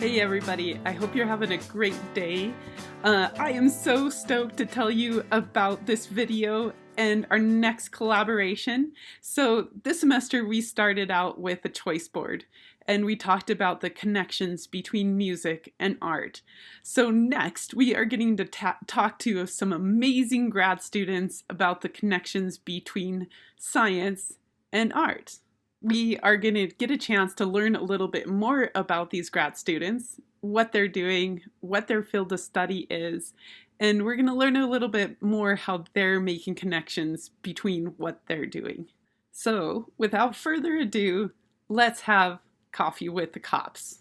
Hey everybody, I hope you're having a great day. I am so stoked to tell you about this video and our next collaboration. So this semester we started out with a choice board and we talked about the connections between music and art. So next we are getting to talk to some amazing grad students about the connections between science and art. We are going to get a chance to learn a little bit more about these grad students, what they're doing, what their field of study is, and we're going to learn a little bit more how they're making connections between what they're doing. So, without further ado, let's have coffee with the COPSE.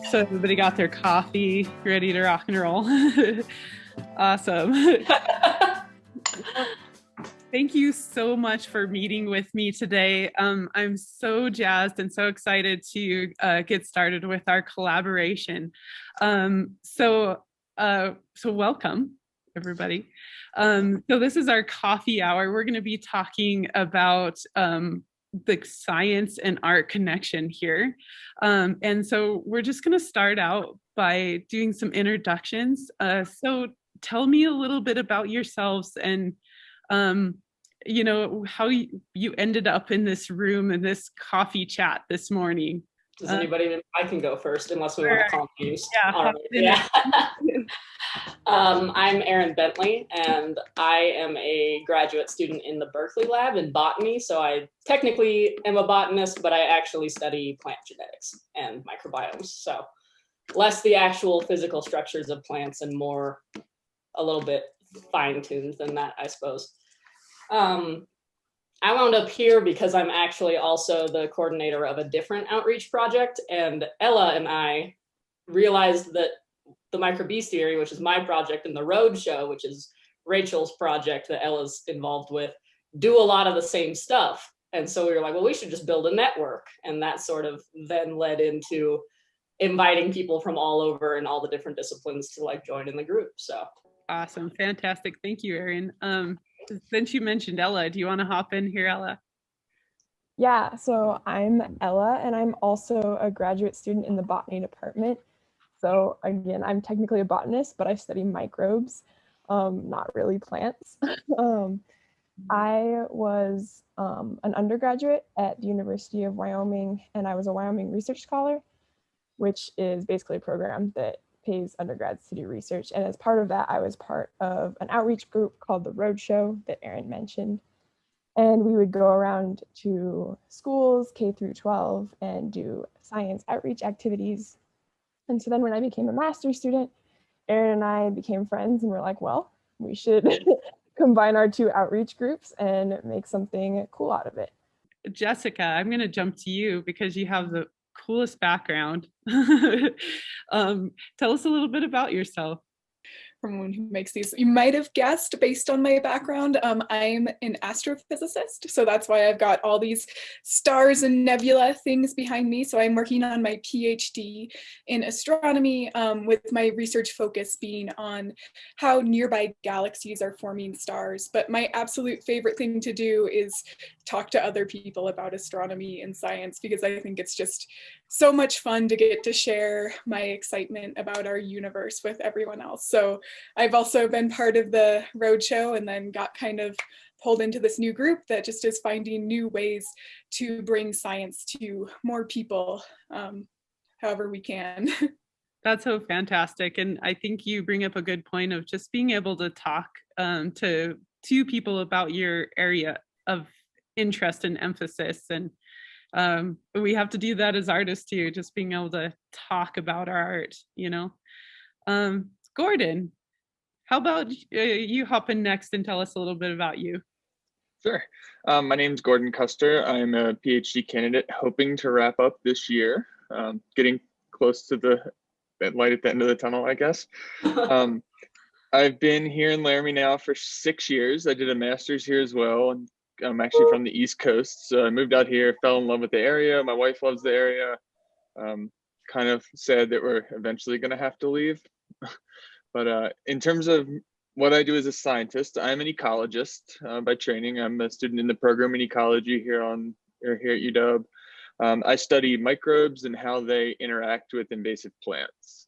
So everybody got their coffee, ready to rock and roll. Awesome. Thank you so much for meeting with me today. I'm so jazzed and so excited to get started with our collaboration. So welcome, everybody. So this is our coffee hour. We're going to be talking about the science and art connection here. And so we're just going to start out by doing some introductions. So tell me a little bit about yourselves and how you ended up in this room in this coffee chat this morning. Does anybody, I can go first unless we want to confuse. Yeah. All right. Yeah. I'm Erin Bentley, and I am a graduate student in the Berkeley lab in botany. So I technically am a botanist, but I actually study plant genetics and microbiomes. So less the actual physical structures of plants and more a little bit fine-tuned than that, I suppose. I wound up here because I'm actually also the coordinator of a different outreach project, and Ella and I realized that the microbestiary, which is my project, and the Roadshow, which is Rachel's project that Ella's involved with, do a lot of the same stuff. And so we were like, well, we should just build a network. And that sort of then led into inviting people from all over and all the different disciplines to like join in the group. So awesome. Fantastic. Thank you, Erin. Since you mentioned Ella, do you want to hop in here, Ella? Yeah, so I'm Ella, and I'm also a graduate student in the botany department. So again, I'm technically a botanist, but I study microbes, not really plants. I was an undergraduate at the University of Wyoming, and I was a Wyoming Research Scholar, which is basically a program that pays undergrads to do research. And as part of that, I was part of an outreach group called the Roadshow that Erin mentioned. And we would go around to schools, K through 12, and do science outreach activities. And so then when I became a master's student, Erin and I became friends and we're like, well, we should combine our two outreach groups and make something cool out of it. Jessica, I'm going to jump to you because you have the coolest background. Tell us a little bit about yourself. From one who makes these. You might have guessed based on my background, I'm an astrophysicist. So that's why I've got all these stars and nebula things behind me. So I'm working on my PhD in astronomy with my research focus being on how nearby galaxies are forming stars. But my absolute favorite thing to do is talk to other people about astronomy and science, because I think it's just so much fun to get to share my excitement about our universe with everyone else. So I've also been part of the Roadshow and then got kind of pulled into this new group that just is finding new ways to bring science to more people, however we can. That's so fantastic. And I think you bring up a good point of just being able to talk to people about your area of interest and emphasis. And we have to do that as artists too, just being able to talk about our art, Gordon, how about you hop in next and tell us a little bit about you? Sure. My name's Gordon Custer. I'm a PhD candidate hoping to wrap up this year, getting close to that light at the end of the tunnel, I guess. I've been here in Laramie now for 6 years. I did a master's here as well. And I'm actually from the East Coast. So I moved out here, fell in love with the area. My wife loves the area. Kind of sad that we're eventually going to have to leave. But in terms of what I do as a scientist, I'm an ecologist by training. I'm a student in the program in ecology here at UW. I study microbes and how they interact with invasive plants.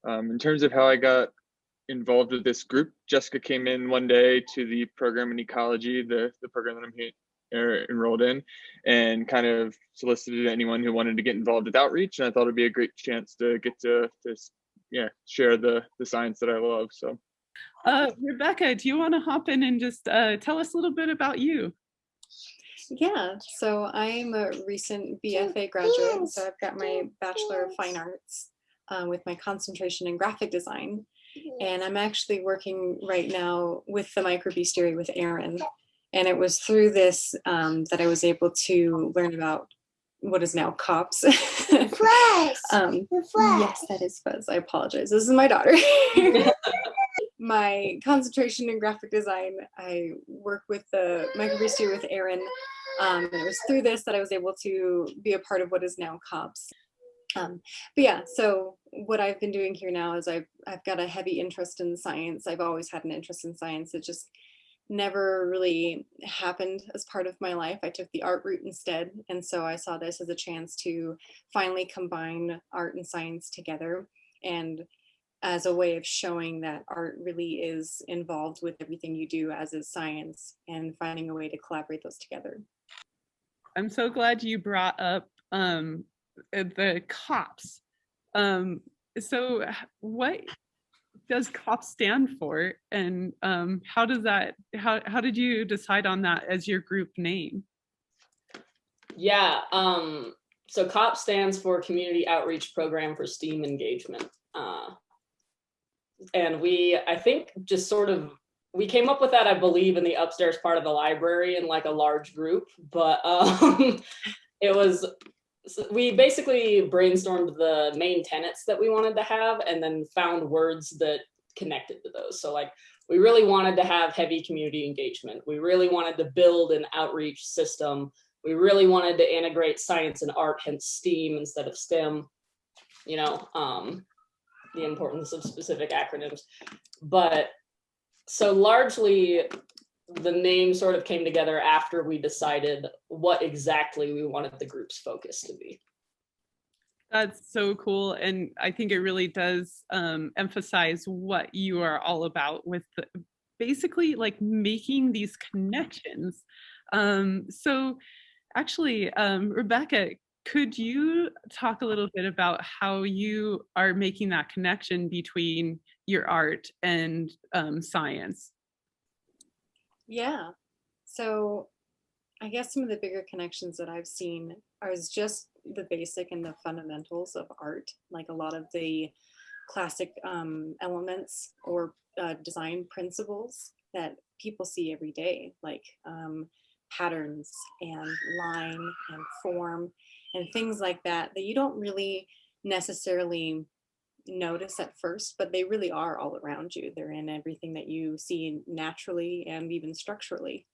In terms of how I got involved with this group, Jessica came in one day to the program in ecology, the program that I'm here enrolled in, and kind of solicited anyone who wanted to get involved with outreach. And I thought it'd be a great chance to get to share the science that I love. So. Rebecca, do you want to hop in and just tell us a little bit about you? Yeah, so I'm a recent BFA graduate, so I've got my Bachelor of Fine Arts with my concentration in graphic design. And I'm actually working right now with the microbestiary with Erin. And it was through this that I was able to learn about what is now COPSE. Fuzz! Yes, that is Fuzz. I apologize. This is my daughter. My concentration in graphic design, I work with the microbestiary with Erin. And it was through this that I was able to be a part of what is now COPSE. But yeah, so what I've been doing here now is I've got a heavy interest in science. I've always had an interest in science. It just never really happened as part of my life. I took the art route instead. And so I saw this as a chance to finally combine art and science together, and as a way of showing that art really is involved with everything you do, as is science, and finding a way to collaborate those together. I'm so glad you brought up the COPS. So what does COPS stand for, and how did you decide on that as your group name? Yeah, so COPS stands for Community Outreach Program for STEAM Engagement. And I think just sort of, we came up with that, I believe, in the upstairs part of the library in like a large group, but we basically brainstormed the main tenets that we wanted to have and then found words that connected to those. So like, we really wanted to have heavy community engagement. We really wanted to build an outreach system. We really wanted to integrate science and art, hence STEAM instead of STEM, the importance of specific acronyms. But so largely the name sort of came together after we decided what exactly we wanted the group's focus to be. That's so cool. And I think it really does emphasize what you are all about with basically like making these connections. So actually, Rebecca, could you talk a little bit about how you are making that connection between your art and science? Yeah, so I guess some of the bigger connections that I've seen is just the basic and the fundamentals of art, like a lot of the classic elements or design principles that people see every day, like patterns and line and form and things like that you don't really necessarily notice at first, but they really are all around you. They're in everything that you see naturally and even structurally.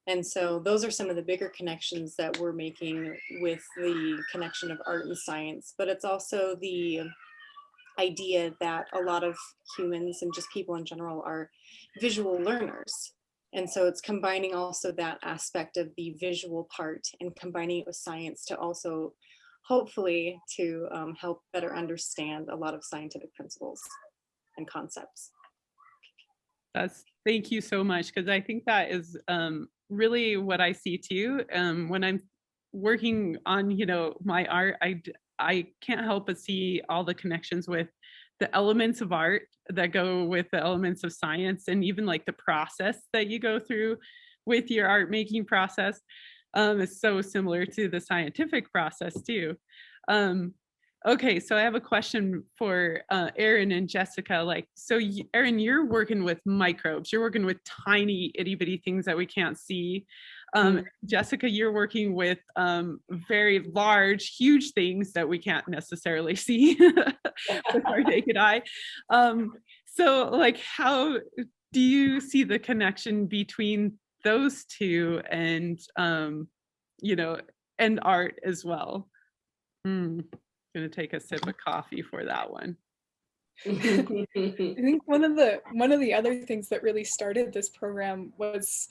And so those are some of the bigger connections that we're making with the connection of art and science, but it's also the idea that a lot of humans and just people in general are visual learners. And so it's combining also that aspect of the visual part and combining it with science to also hopefully to help better understand a lot of scientific principles and concepts. Thank you so much, because I think that is really what I see too. When I'm working on, my art, I can't help but see all the connections with the elements of art that go with the elements of science, and even like the process that you go through with your art making process is so similar to the scientific process too. Okay, so I have a question for Erin and Jessica. Like, so Erin, you're working with microbes. You're working with tiny itty bitty things that we can't see. Jessica, you're working with very large, huge things that we can't necessarily see with our naked eye. So, like, how do you see the connection between those two and, and art as well? Gonna take a sip of coffee for that one. I think one of the other things that really started this program was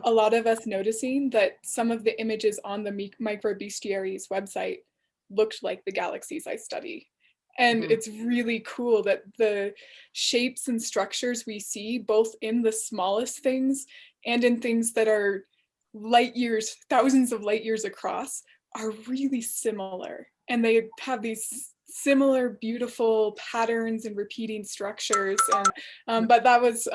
a lot of us noticing that some of the images on the Microbestiary's website looked like the galaxies I study. And it's really cool that the shapes and structures we see, both in the smallest things and in things that are light years, thousands of light years across, are really similar. And they have these similar beautiful patterns and repeating structures. And but that was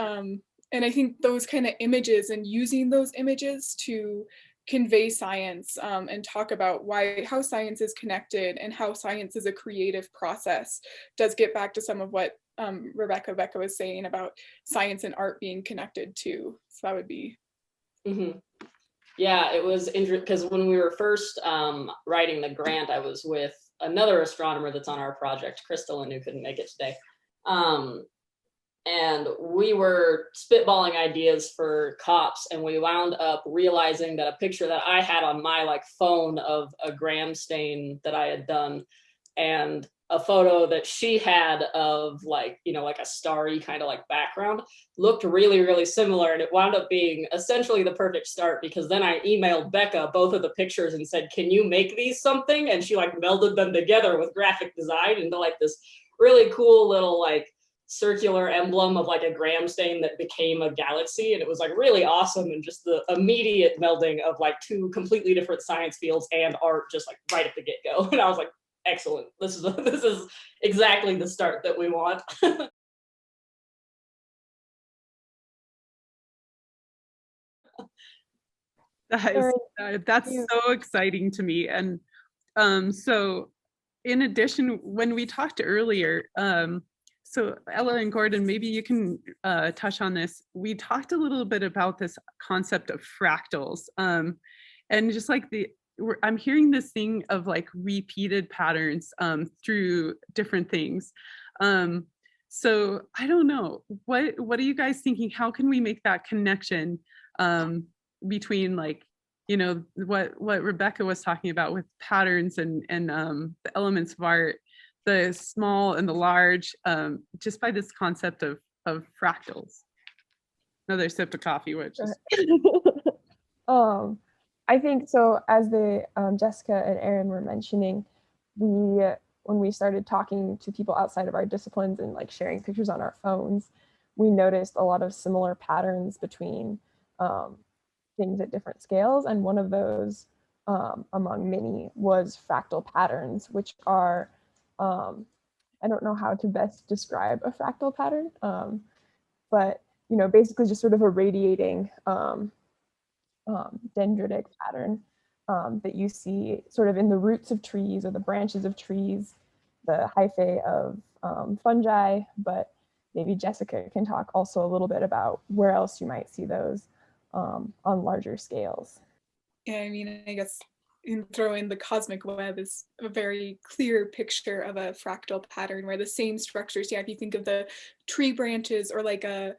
and I think those kind of images and using those images to convey science and talk about how science is connected and how science is a creative process does get back to some of what Rebecca was saying about science and art being connected too. So that would be. Yeah, it was interesting because when we were first writing the grant, I was with another astronomer that's on our project, Crystalline, who couldn't make it today. And we were spitballing ideas for COPSE, and we wound up realizing that a picture that I had on my phone of a gram stain that I had done, and a photo that she had of like a starry kind of background looked really, really similar. And it wound up being essentially the perfect start, because then I emailed Becca both of the pictures and said, can you make these something? And she melded them together with graphic design into this really cool little circular emblem of a gram stain that became a galaxy. And it was really awesome, and just the immediate melding of two completely different science fields and art just right at the get-go. And I was like, excellent. This is exactly the start that we want. That's so exciting to me. And so in addition, when we talked earlier, so Ella and Gordon, maybe you can touch on this. We talked a little bit about this concept of fractals, and just I'm hearing this thing of repeated patterns through different things. So I don't know, what are you guys thinking? How can we make that connection between what Rebecca was talking about with patterns and the elements of art, the small and the large, just by this concept of fractals? Another sip of coffee, which is I think so. As Jessica and Erin were mentioning, when we started talking to people outside of our disciplines and sharing pictures on our phones, we noticed a lot of similar patterns between things at different scales. And one of those, among many, was fractal patterns, which are, I don't know how to best describe a fractal pattern, but basically just sort of a radiating dendritic pattern that you see sort of in the roots of trees or the branches of trees, the hyphae of fungi, but maybe Jessica can talk also a little bit about where else you might see those on larger scales. Yeah, I mean, I guess you can throw in the cosmic web is a very clear picture of a fractal pattern where the same structures, yeah, if you think of the tree branches or like a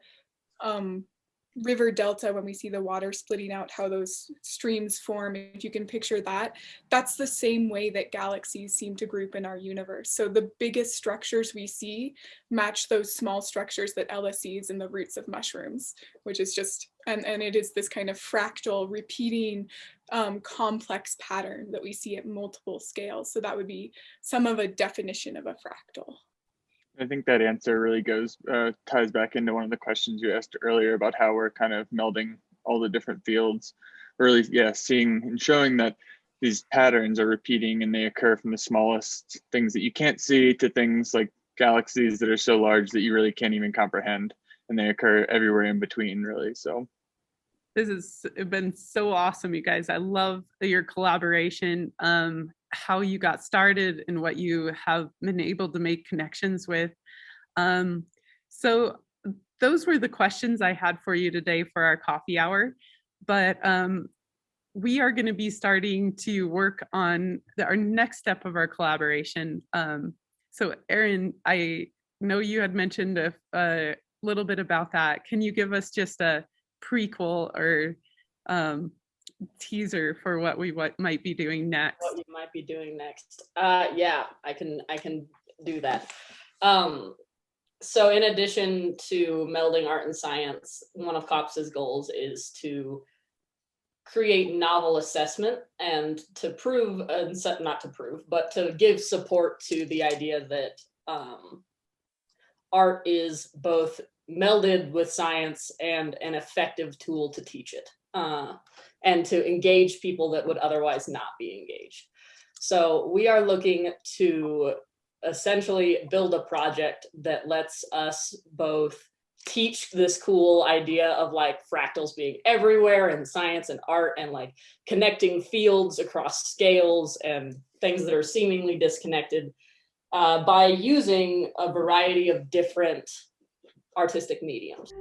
river delta, when we see the water splitting out, how those streams form, if you can picture that, that's the same way that galaxies seem to group in our universe. So the biggest structures we see match those small structures that Ella sees in the roots of mushrooms, which is just, and it is this kind of fractal repeating complex pattern that we see at multiple scales. So that would be some of a definition of a fractal. I think that answer really ties back into one of the questions you asked earlier about how we're kind of melding all the different fields, really, yeah, seeing and showing that these patterns are repeating and they occur from the smallest things that you can't see to things like galaxies that are so large that you really can't even comprehend, and they occur everywhere in between, really. So this has been so awesome, you guys. I love your collaboration, how you got started and what you have been able to make connections with. So those were the questions I had for you today for our coffee hour. But we are going to be starting to work on our next step of our collaboration. So Erin, I know you had mentioned a little bit about that. Can you give us just a prequel or teaser for what we might be doing next? What you might be doing next. Yeah, I can do that. So in addition to melding art and science, one of COPSE's goals is to create novel assessment and to prove, not to prove, but to give support to the idea that art is both melded with science and an effective tool to teach it, and to engage people that would otherwise not be engaged. So we are looking to essentially build a project that lets us both teach this cool idea of like fractals being everywhere in science and art, and like connecting fields across scales and things that are seemingly disconnected, by using a variety of different artistic mediums.